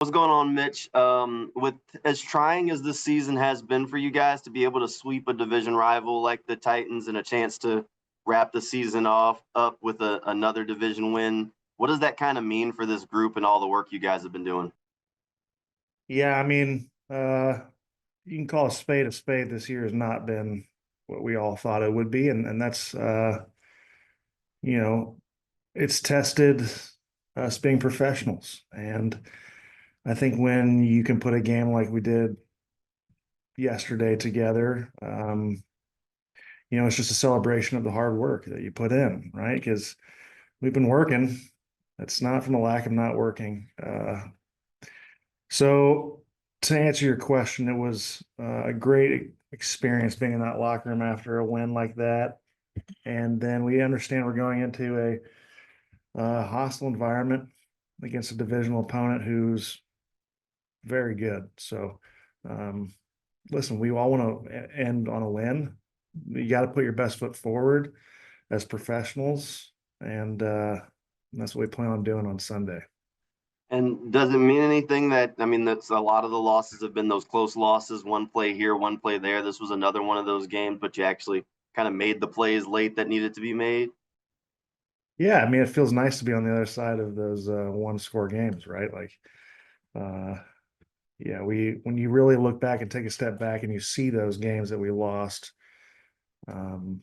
What's going on, Mitch? With as trying as this season has been for you guys to be able to sweep a division rival like the Titans and a chance to wrap the season off up with another division win, what does that kind of mean for this group and all the work you guys have been doing? Yeah, you can call a spade a spade. This year has not been what we all thought it would be, and that's you know, it's tested us being professionals. And I think when you can put a game like we did yesterday together, it's just a celebration of the hard work that you put in, right? Because we've been working. It's not from a lack of not working. So to answer your question, it was a great experience being in that locker room after a win like that. And then we understand we're going into a hostile environment against a divisional opponent who's very good. So, um, listen, we all want to end on a win. You got to put your best foot forward as professionals, and that's what we plan on doing on Sunday. And does it mean anything that, I mean, that's a lot of the losses have been those close losses, one play here, one play there. This was another one of those games, but you actually kind of made the plays late that needed to be made. Yeah, it feels nice to be on the other side of those one score games, right? Like, uh, yeah, when you really look back and take a step back and you see those games that we lost, um,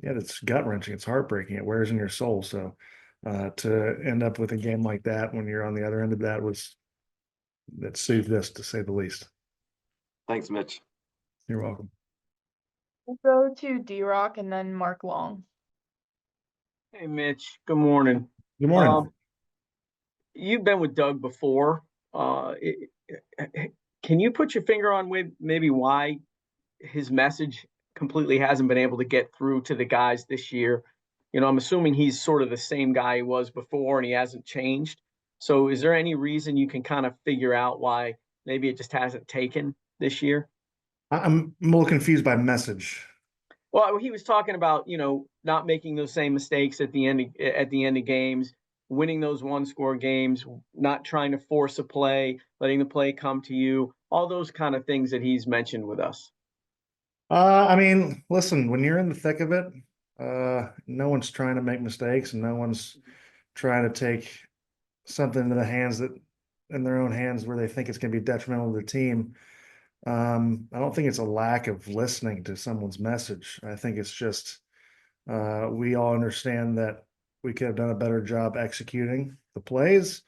yeah, it's gut wrenching. It's heartbreaking. It wears in your soul. So to end up with a game like that when you're on the other end of that soothed us to say the least. Thanks, Mitch. You're welcome. We'll go to D-Rock and then Mark Long. Hey, Mitch. Good morning. Good morning. You've been with Doug before. Can you put your finger on maybe why his message completely hasn't been able to get through to the guys this year? I'm assuming he's sort of the same guy he was before and he hasn't changed. So is there any reason you can kind of figure out why maybe it just hasn't taken this year? I'm a little confused by message. Well, he was talking about, not making those same mistakes at the end of games, winning those one-score games, not trying to force a play, letting the play come to you, all those kind of things that he's mentioned with us. Listen, when you're in the thick of it, no one's trying to make mistakes and no one's trying to take something into the hands that in their own hands where they think it's going to be detrimental to the team. I don't think it's a lack of listening to someone's message. I think it's just we all understand that we could have done a better job executing the plays.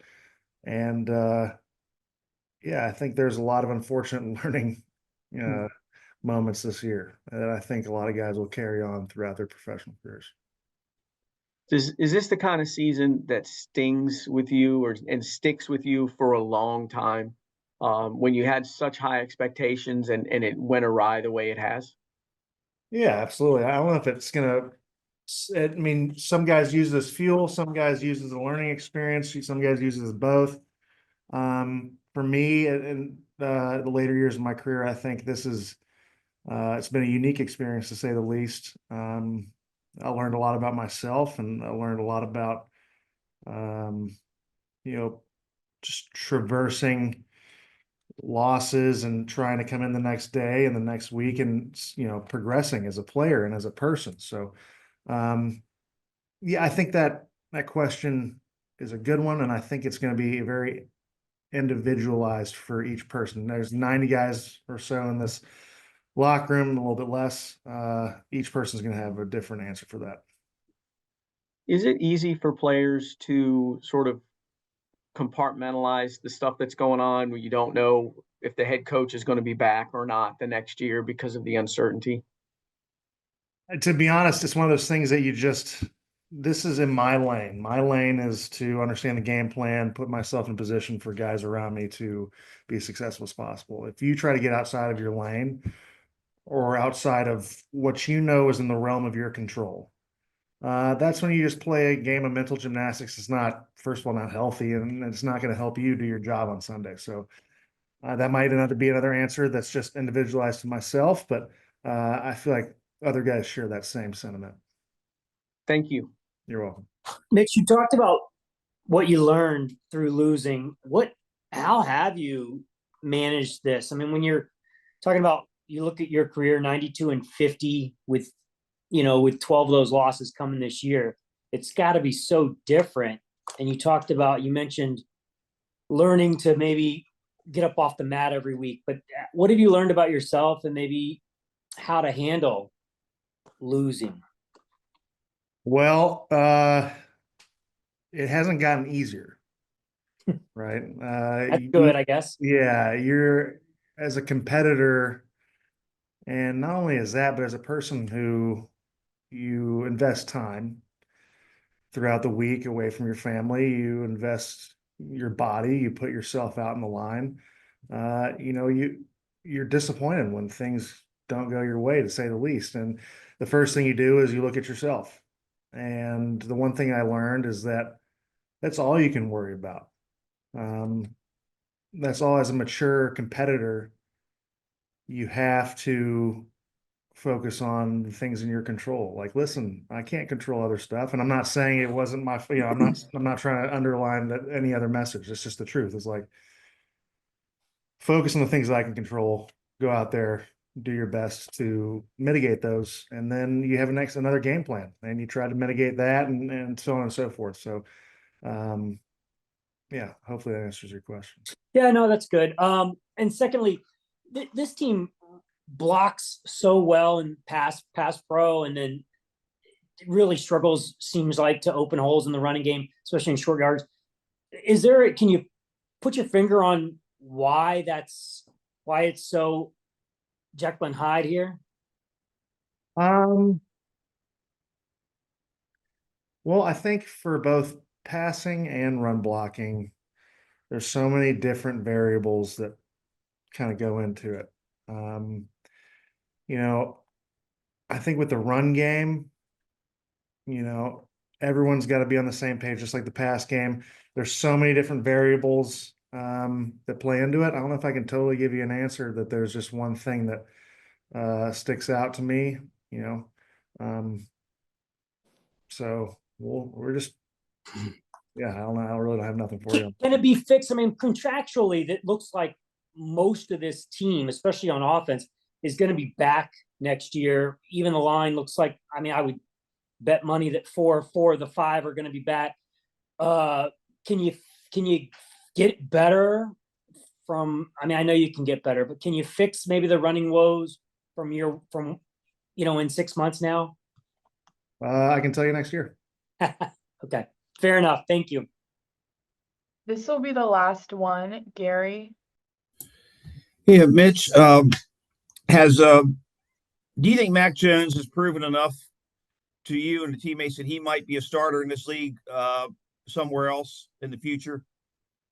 And yeah, I think there's a lot of unfortunate learning moments this year that I think a lot of guys will carry on throughout their professional careers. Is this the kind of season that stings with you and sticks with you for a long time? When you had such high expectations and it went awry the way it has? Yeah, absolutely. I don't know if it's gonna. Some guys use it as fuel, some guys use it as a learning experience, some guys use it as both. For me, in the later years of my career, I think this is it's been a unique experience to say the least. I learned a lot about myself, and I learned a lot about um, just traversing losses and trying to come in the next day and the next week and progressing as a player and as a person. So yeah, I think that question is a good one, and I think it's going to be very individualized for each person. There's 90 guys or so in this locker room, a little bit less. Each person's going to have a different answer for that. Is it easy for players to sort of compartmentalize the stuff that's going on where you don't know if the head coach is going to be back or not the next year because of the uncertainty? To be honest, it's one of those things that this is in my lane. My lane is to understand the game plan, put myself in position for guys around me to be as successful as possible. If you try to get outside of your lane or outside of what you know is in the realm of your control, that's when you just play a game of mental gymnastics. It's not, first of all, not healthy, and it's not going to help you do your job on Sunday. So that might be another answer that's just individualized to myself, but I feel like other guys share that same sentiment. Thank you. You're welcome. Mitch, you talked about what you learned through losing. What how have you managed this? I mean, when you're talking about, you look at your career 92-50 with, with 12 of those losses coming this year, it's got to be so different. And you mentioned learning to maybe get up off the mat every week, but what have you learned about yourself and maybe how to handle losing? Well, it hasn't gotten easier, right? That's good, I guess. Yeah, you're as a competitor, and not only as that, but as a person who you invest time throughout the week away from your family, you invest your body, you put yourself out in the line. You're disappointed when things don't go your way, to say the least. And the first thing you do is you look at yourself. And the one thing I learned is that that's all you can worry about. That's all. As a mature competitor, you have to focus on the things in your control. Like, listen, I can't control other stuff. And I'm not saying it wasn't my, I'm not trying to underline that any other message. It's just the truth. It's like, focus on the things that I can control, go out there, do your best to mitigate those. And then you have another game plan and you try to mitigate that and so on and so forth. So, yeah, hopefully that answers your question. Yeah, no, that's good. And secondly, this team blocks so well in pass pro, and then it really struggles, seems like, to open holes in the running game, especially in short yards. Can you put your finger on why it's so Jekyll and Hyde here? Well, I think for both passing and run blocking, there's so many different variables that kind of go into it. I think with the run game, everyone's got to be on the same page, just like the pass game. There's so many different variables that play into it. I don't know if I can totally give you an answer that there's just one thing that sticks out to me, so we're just, yeah, I don't know. I really don't have nothing for you. Can it be fixed? I mean, contractually, that looks like most of this team, especially on offense, is going to be back next year. Even the line looks like, I mean, I would bet money that four of the five are going to be back. Can you get better from, I mean, I know you can get better, but can you fix maybe the running woes from in 6 months now? I can tell you next year. Okay, fair enough. Thank you. This will be the last one. Gary. Yeah, Mitch, do you think Mac Jones has proven enough to you and the teammates that he might be a starter in this league somewhere else in the future?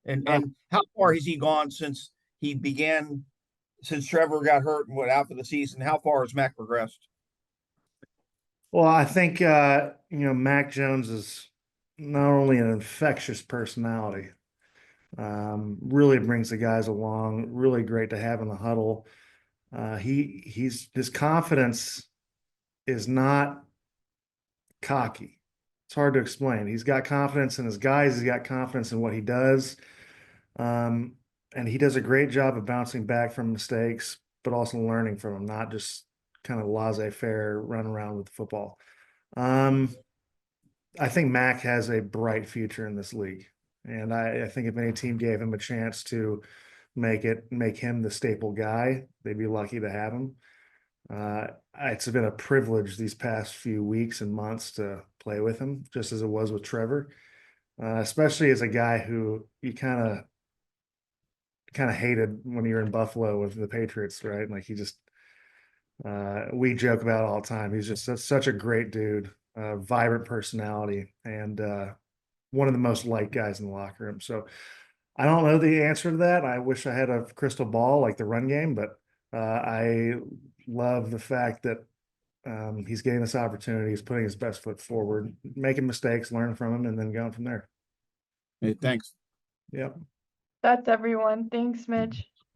And how far has he gone since Trevor got hurt and went out for the season? How far has Mac progressed? Well, I think Mac Jones is not only an infectious personality, really brings the guys along, really great to have in the huddle. His confidence is not cocky. It's hard to explain. He's got confidence in his guys. He's got confidence in what he does. And he does a great job of bouncing back from mistakes, but also learning from them, not just kind of laissez-faire run around with the football. I think Mac has a bright future in this league. And I think if any team gave him a chance to make him the staple guy, they'd be lucky to have him. It's been a privilege these past few weeks and months to play with him, just as it was with Trevor, especially as a guy who you kind of hated when you were in Buffalo with the Patriots, right? Like we joke about it all the time. He's just such a great dude, vibrant personality, and one of the most liked guys in the locker room. So I don't know the answer to that. I wish I had a crystal ball like the run game, but I love the fact that he's getting this opportunity. He's putting his best foot forward, making mistakes, learning from them, and then going from there. Hey, thanks. Yep. That's everyone. Thanks, Mitch.